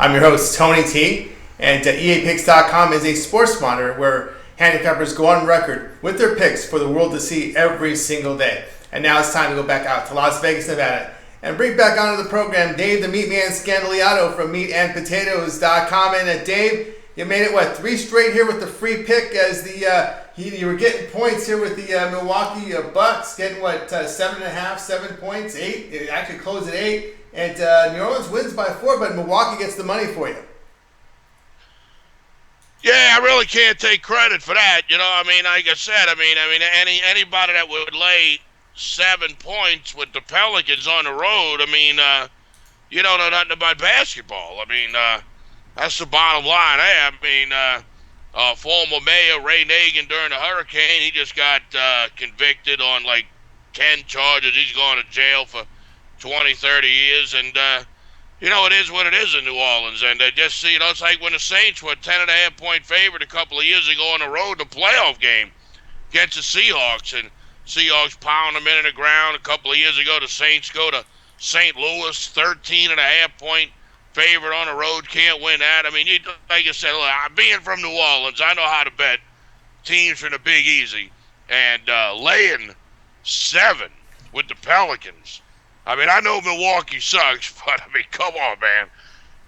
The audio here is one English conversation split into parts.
I'm your host, Tony T, and EAPicks.com is a sports monitor where handicappers go on record with their picks for the world to see every single day. And now it's time to go back out to Las Vegas, Nevada, and bring back onto the program Dave the Meatman Scandaliato from meatandpotatoes.com. And Dave, you made it, 3 straight here with the free pick as you were getting points here with the Milwaukee Bucks, getting 7.5, 7 points, 8. It actually closed at 8. And New Orleans wins by 4, but Milwaukee gets the money for you. Yeah, I really can't take credit for that. Like I said, anybody that would lay 7 points with the Pelicans on the road, you don't know nothing about basketball. That's the bottom line. Former mayor Ray Nagin during the hurricane, he just got convicted on 10 charges. He's going to jail for 20, 30 years, and it is what it is in New Orleans. And it's like when the Saints were a 10.5-point favorite a couple of years ago on the road in a playoff game against the Seahawks, and Seahawks pound them into the ground. A couple of years ago, the Saints go to St. Louis, 13.5-point favorite on the road, can't win that. Like I said, look, being from New Orleans, I know how to bet teams from the Big Easy, and laying 7 with the Pelicans. I know Milwaukee sucks, but come on, man.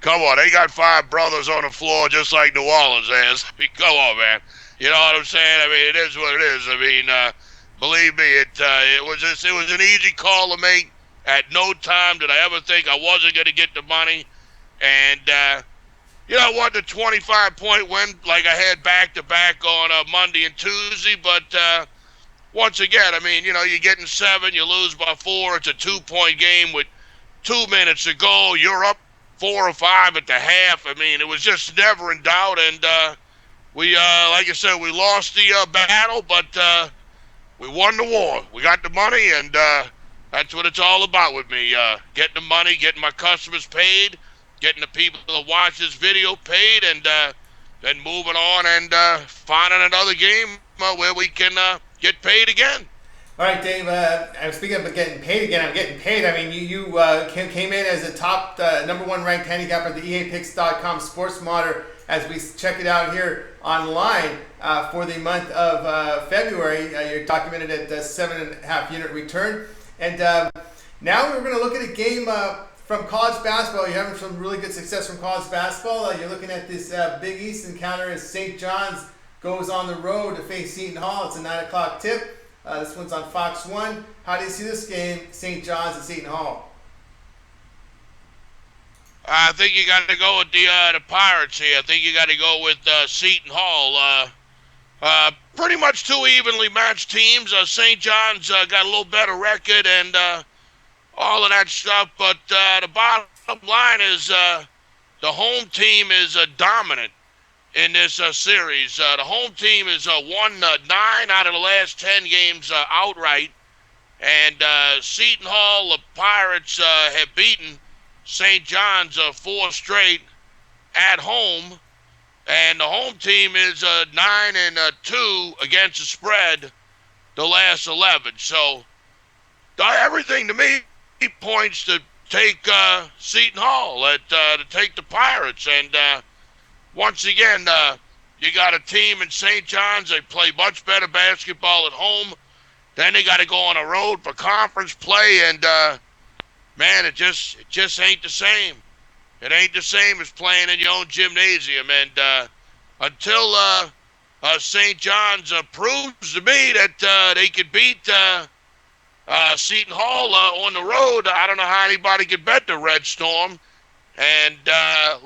Come on, they got 5 brothers on the floor just like New Orleans has. Come on, man. You know what I'm saying? It is what it is. Believe me, it was an easy call to make. At no time did I ever think I wasn't going to get the money. And, I won the 25-point win like I had back-to-back on Monday and Tuesday. But once again, you're getting 7, you lose by 4. It's a 2-point game with 2 minutes to go. You're up 4 or 5 at the half. It was just never in doubt. And we, like I said, we lost the battle, but we won the war. We got the money, and that's what it's all about with me. Getting the money, getting my customers paid, getting the people that watch this video paid, and then moving on and finding another game where we can get paid again. All right, Dave, I'm speaking of getting paid again. I'm getting paid. You came in as a top number 1 ranked handicapper at the EAPicks.com sports monitor as we check it out here online for the month of February. You're documented at 7.5 unit return. And now we're going to look at a game from college basketball. You're having some really good success from college basketball. You're looking at this Big East encounter as St. John's goes on the road to face Seton Hall. It's a 9 o'clock tip. This one's on Fox 1. How do you see this game, St. John's and Seton Hall? I think you got to go with the Pirates here. I think you got to go with Seton Hall. Pretty much 2 evenly matched teams. St. John's got a little better record and all of that stuff. But the bottom line is the home team is dominant in this series. The home team has won 9 out of the last 10 games outright. And Seton Hall, the Pirates, have beaten St. John's 4 straight at home. And the home team is 9-2 against the spread the last 11. So everything to me points to take Seton Hall, to take the Pirates. And once again, you got a team in St. John's. They play much better basketball at home. Then they got to go on the road for conference play. And, man, it just ain't the same. It ain't the same as playing in your own gymnasium. And until St. John's proves to me that they could beat Seton Hall on the road, I don't know how anybody could bet the Red Storm. And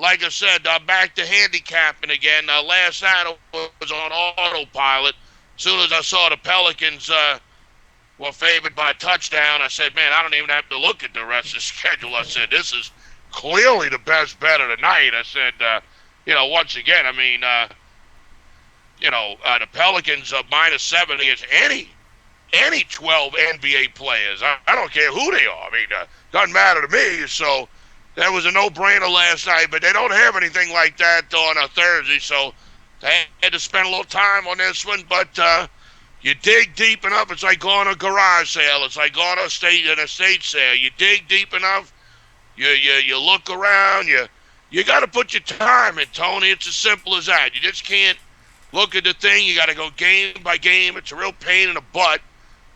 like I said, back to handicapping again. Last night I was on autopilot. As soon as I saw the Pelicans were favored by a touchdown, I said, man, I don't even have to look at the rest of the schedule. I said, this is clearly the best bet of the night. I said, once again, the Pelicans are -7 against any 12 NBA players. I don't care who they are. Doesn't matter to me. So that was a no-brainer last night, but they don't have anything like that on a Thursday, so they had to spend a little time on this one. But you dig deep enough, it's like going to a garage sale. It's like going to an estate sale. You dig deep enough, you look around, you You got to put your time in, Tony. It's as simple as that. You just can't look at the thing. You got to go game by game. It's a real pain in the butt.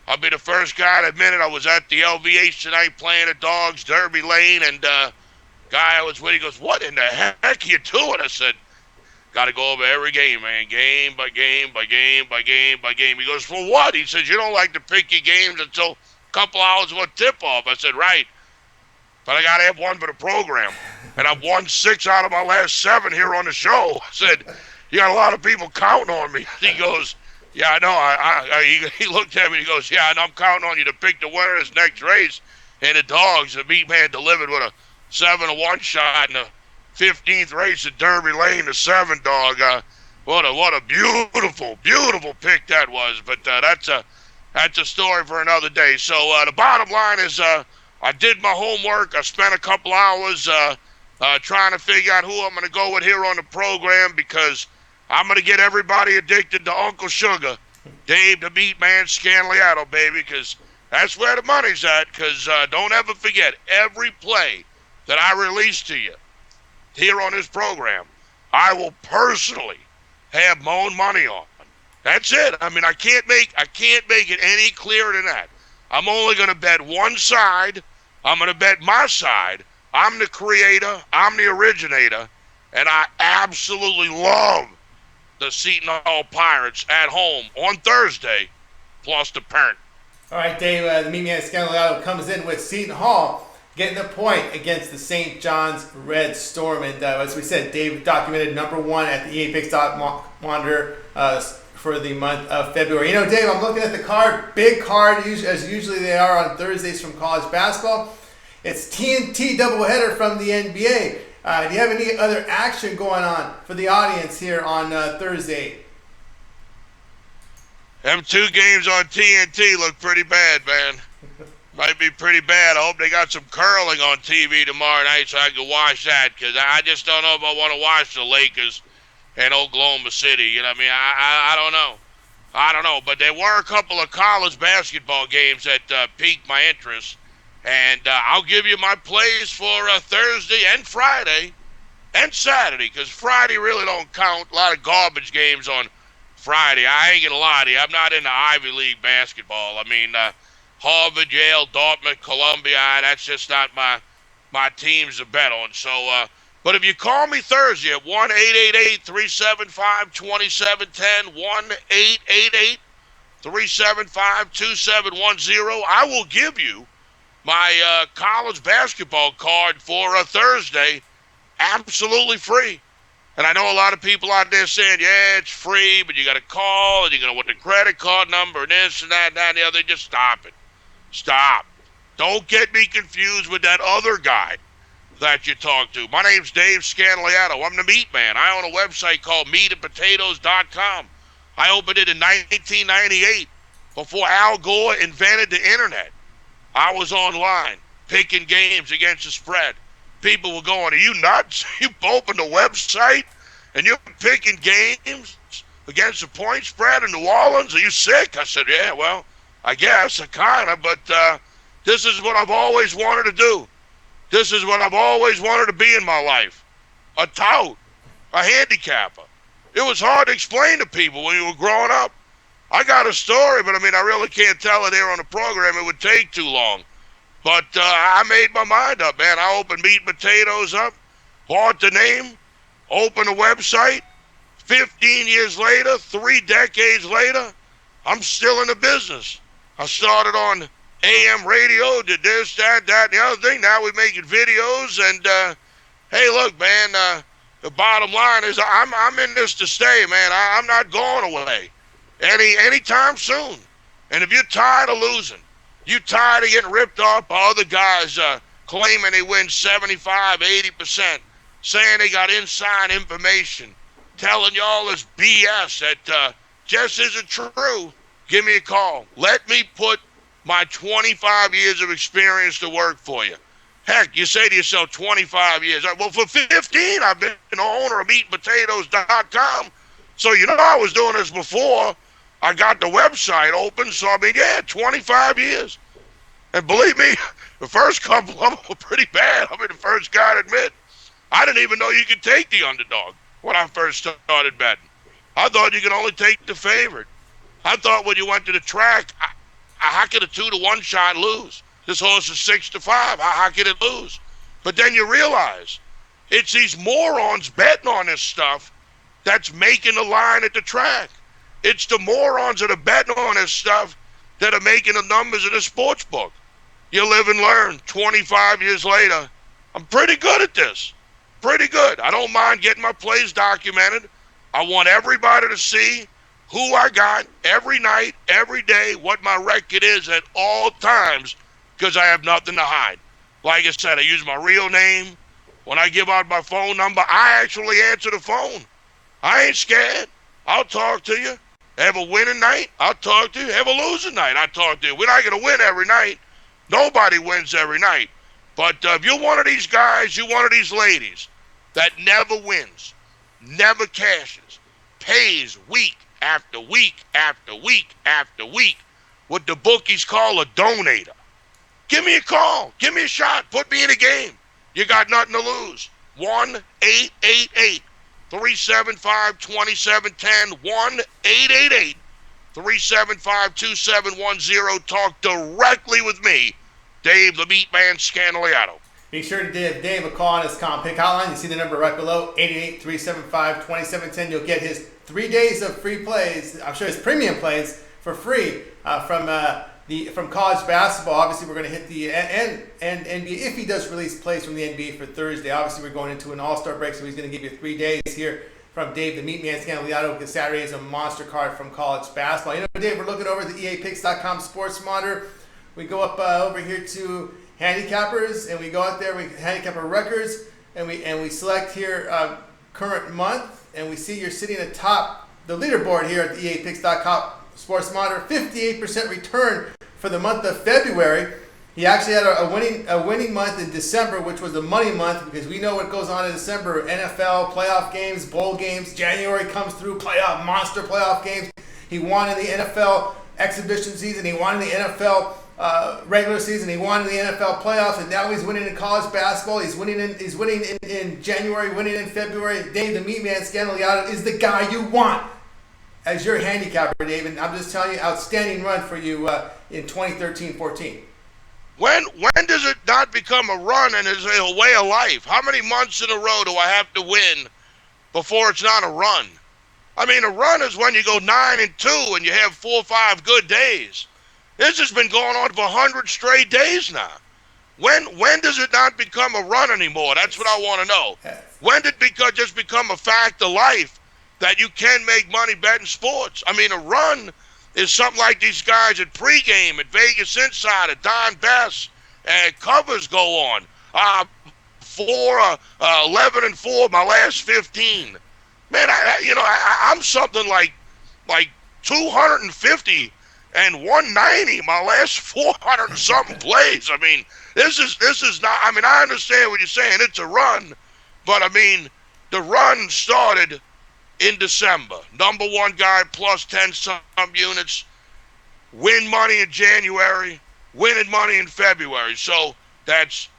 I'll be the first guy to admit it. I was at the LVH tonight playing at Dogs Derby Lane, and guy I was with, he goes, "What in the heck are you doing?" I said, "Got to go over every game, man. Game by game by game by game by game." He goes, "For what?" He says, "You don't like to pick your games until a couple hours before tip-off." I said, "Right. But I got to have one for the program. And I've won 6 out of my last 7 here on the show." I said, "You got a lot of people counting on me." He goes, "Yeah, I know." He looked at me and he goes, "Yeah, and I'm counting on you to pick the winner of this next race." And the Dogs, the Meatman delivered with a 7-1 shot in the 15th race at Derby Lane, the 7 dog. What a beautiful, beautiful pick that was. But that's a story for another day. So the bottom line is I did my homework. I spent a couple hours trying to figure out who I'm going to go with here on the program, because I'm going to get everybody addicted to Uncle Sugar, Dave the Meatman Scanliato, baby, because that's where the money's at. Because don't ever forget, every play that I release to you here on this program, I will personally have my own money on. That's it. I mean, I can't make it any clearer than that. I'm only going to bet one side. I'm going to bet my side. I'm the creator. I'm the originator. And I absolutely love the Seton Hall Pirates at home on Thursday, plus the parent. All right, Dave, the Meatman Scandalato comes in with Seton Hall getting the point against the St. John's Red Storm. And as we said, Dave documented #1 at the EA Monitor for the month of February. You know, Dave, I'm looking at the card, big card, as usually they are on Thursdays from college basketball. It's TNT doubleheader from the NBA. Do you have any other action going on for the audience here on Thursday? Them 2 games on TNT look pretty bad, man. Might be pretty bad. I hope they got some curling on TV tomorrow night so I can watch that, because I just don't know if I want to watch the Lakers and Oklahoma City. You know what I mean? I don't know. But there were a couple of college basketball games that piqued my interest. And I'll give you my plays for Thursday and Friday and Saturday, because Friday really don't count. A lot of garbage games on Friday. I ain't gonna lie to you. I'm not into Ivy League basketball. I mean, Harvard, Yale, Dartmouth, Columbia, that's just not my teams to bet on. So, but if you call me Thursday at 1-888-375-2710, 1-888-375-2710, I will give you my college basketball card for Thursday absolutely free. And I know a lot of people out there saying, yeah, it's free, but you got to call, and you're going to want the credit card number, and this and that and that and the other. Just stop it. Stop. Don't get me confused with that other guy that you talk to. My name's Dave Scanliato. I'm the Meatman. I own a website called meatandpotatoes.com. I opened it in 1998, before Al Gore invented the internet. I was online picking games against the spread. People were going, "Are you nuts? You opened a website and you're picking games against the point spread in New Orleans? Are you sick?" I said, "Yeah, well, I guess, kind of, but this is what I've always wanted to do. This is what I've always wanted to be in my life. A tout, a handicapper." It was hard to explain to people when you were growing up. I got a story, but I mean, I really can't tell it here on the program. It would take too long. But I made my mind up, man. I opened Meat and Potatoes up, bought the name, opened a website. 15 years later, 3 decades later, I'm still in the business. I started on AM radio, did this, that, and the other thing. Now we're making videos. And, hey, look, man, the bottom line is I'm in this to stay, man. I'm not going away anytime soon. And if you're tired of losing, you tired of getting ripped off by other guys claiming they win 75, 80%, saying they got inside information, telling y'all this BS that just isn't true, give me a call. Let me put my 25 years of experience to work for you. Heck, you say to yourself, 25 years. Well, for 15, I've been the owner of meatandpotatoes.com. So, you know, I was doing this before I got the website open. So, I mean, yeah, 25 years. And believe me, the first couple of them were pretty bad. I'll be the first guy to admit. I didn't even know you could take the underdog when I first started betting. I thought you could only take the favorite. I thought when you went to the track, how could a 2-1 shot lose? This horse is 6-5. How could it lose? But then you realize it's these morons betting on this stuff that's making the line at the track. It's the morons that are betting on this stuff that are making the numbers in the sports book. You live and learn. 25 years later, I'm pretty good at this. Pretty good. I don't mind getting my plays documented. I want everybody to see who I got every night, every day, what my record is at all times, because I have nothing to hide. Like I said, I use my real name. When I give out my phone number, I actually answer the phone. I ain't scared. I'll talk to you. Have a winning night, I'll talk to you. Have a losing night, I'll talk to you. We're not going to win every night. Nobody wins every night. But if you're one of these guys, you're one of these ladies that never wins, never cashes, pays week after week after week after week, what the bookies call a donator. Give me a call. Give me a shot. Put me in a game. You got nothing to lose. 1-888-375-2710. 1-888-375-2710. Talk directly with me, Dave the Meatman Scandaliato. Be sure to give Dave a call on his comp pick hotline. You see the number right below, 888-375-2710. You'll get his 3 days of free plays. I'm sure his premium plays for free from college basketball. Obviously, we're going to hit the and NBA if he does release plays from the NBA for Thursday. Obviously, we're going into an All-Star break, so he's going to give you 3 days here from Dave the Meatman Scandaliato, because Saturday is a monster card from college basketball. You know, Dave, we're looking over at the EAPicks.com sports monitor. We go up over here to handicappers, and we go out there, we handicapper records, and we select here current month, and we see you're sitting atop the leaderboard here at the EAPicks.com sports monitor. 58% return for the month of February. He actually had a winning month in December, which was the money month, because we know what goes on in December: NFL playoff games, bowl games. January comes through, monster playoff games. He won in the NFL exhibition season. He won in the NFL regular season. He won in the NFL playoffs, and now he's winning in college basketball. He's winning in January, winning in February. Dave the Meatman Scandaliato is the guy you want as your handicapper, Dave. And I'm just telling you, outstanding run for you in 2013-14. When does it not become a run and is a way of life? How many months in a row do I have to win before it's not a run? I mean, a run is when you go 9-2 and you have 4 or 5 good days. This has been going on for 100 straight days now. When does it not become a run anymore? That's what I want to know. When did it just become a fact of life that you can make money betting sports? I mean, a run is something like these guys at pregame, at Vegas Insider, Don Best, and covers go on. 11-4, my last 15. Man, I'm something like 250 and 190 my last 400 and something plays. I mean, this is not. I mean, I understand what you're saying. It's a run, but I mean, the run started in December. Number one guy plus 10 some units. Win money in January. Winning money in February. So that's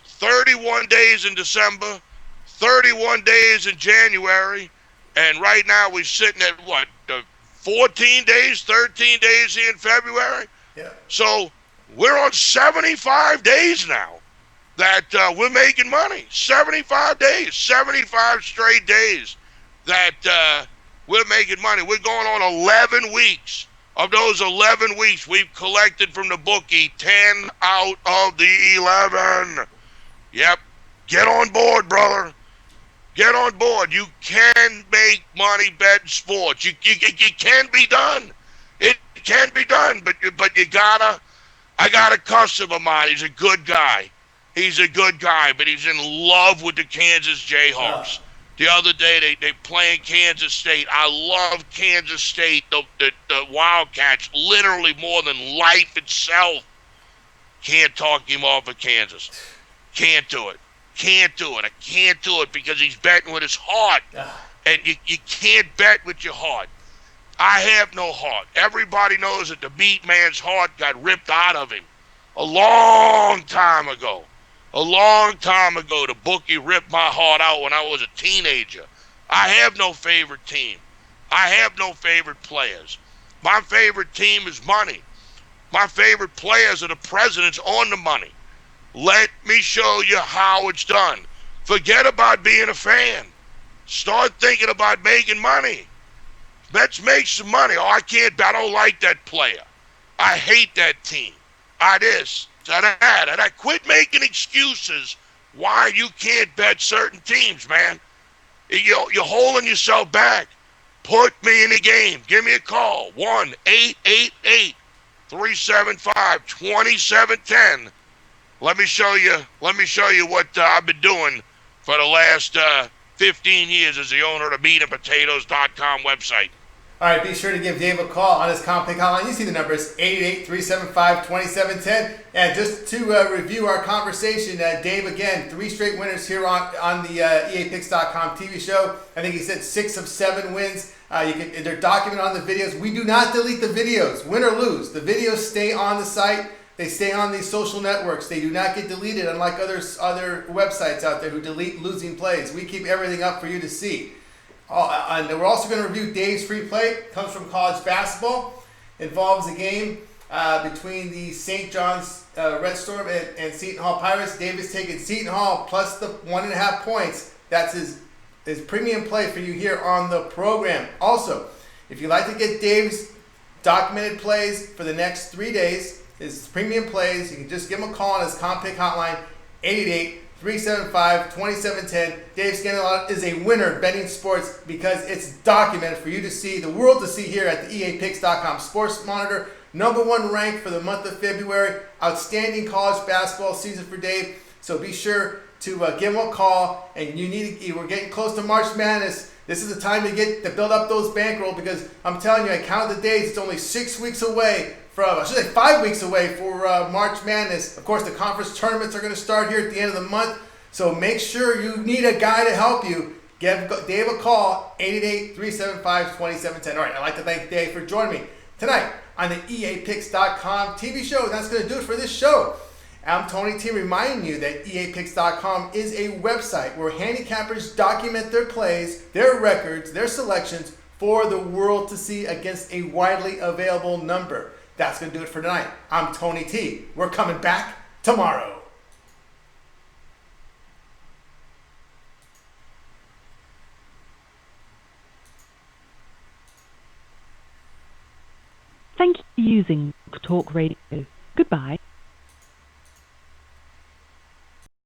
31 days in December, 31 days in January, and right now we're sitting at what? 14 days, 13 days here in February? Yeah. So we're on 75 days now that we're making money. 75 days, 75 straight days that we're making money. We're going on 11 weeks. Of those 11 weeks, we've collected from the bookie 10 out of the 11. Yep. Get on board, brother. Get on board. You can make money betting sports. It can be done. It can be done, but you gotta. I got a customer of mine. He's a good guy. He's a good guy, but he's in love with the Kansas Jayhawks. The other day, they play in Kansas State. I love Kansas State, the Wildcats, literally more than life itself. Can't talk him off of Kansas. Can't do it. Can't do it. I can't do it because he's betting with his heart. And you can't bet with your heart. I have no heart. Everybody knows that the Meatman's heart got ripped out of him a long time ago. A long time ago, the bookie ripped my heart out when I was a teenager. I have no favorite team. I have no favorite players. My favorite team is money. My favorite players are the presidents on the money. Let me show you how it's done. Forget about being a fan. Start thinking about making money. Let's make some money. Oh, I don't like that player. I hate that team. I this, that. And I quit making excuses why you can't bet certain teams, man. You're holding yourself back. Put me in the game. Give me a call. 1-888-375-2710. Let me show you what I've been doing for the last 15 years as the owner of the meatandpotatoes.com website. All right, be sure to give Dave a call on his Compic hotline. You see the numbers, 888-375-2710. And just to review our conversation, Dave, again, 3 straight winners here on the EAPicks.com TV show. I think he said 6 of 7 wins. They're documented on the videos. We do not delete the videos, win or lose. The videos stay on the site. They stay on these social networks. They do not get deleted, unlike other websites out there who delete losing plays. We keep everything up for you to see. And we're also going to review Dave's free play. It comes from college basketball. Involves a game between the St. John's Red Storm and Seton Hall Pirates. Dave is taking Seton Hall plus the 1.5 points. That's his premium play for you here on the program. Also, if you'd like to get Dave's documented plays for the next 3 days, his premium plays, you can just give him a call on his Compic hotline, 888-375-2710. Dave Scandalot is a winner betting sports because it's documented for you to see, the world to see here at the EAPicks.com Sports Monitor. #1 ranked for the month of February. Outstanding college basketball season for Dave. So be sure to give him a call. And we're getting close to March Madness. This is the time to build up those bankroll, because I'm telling you, I counted the days. It's only 6 weeks away. I should say 5 weeks away for March Madness. Of course, the conference tournaments are going to start here at the end of the month. So make sure you need a guy to help you. Give Dave a call, 888-375-2710. All right, I'd like to thank Dave for joining me tonight on the EAPicks.com TV show. That's going to do it for this show. I'm Tony T, reminding you that EAPicks.com is a website where handicappers document their plays, their records, their selections for the world to see against a widely available number. That's going to do it for tonight. I'm Tony T. We're coming back tomorrow. Thank you for using Talk Radio. Goodbye.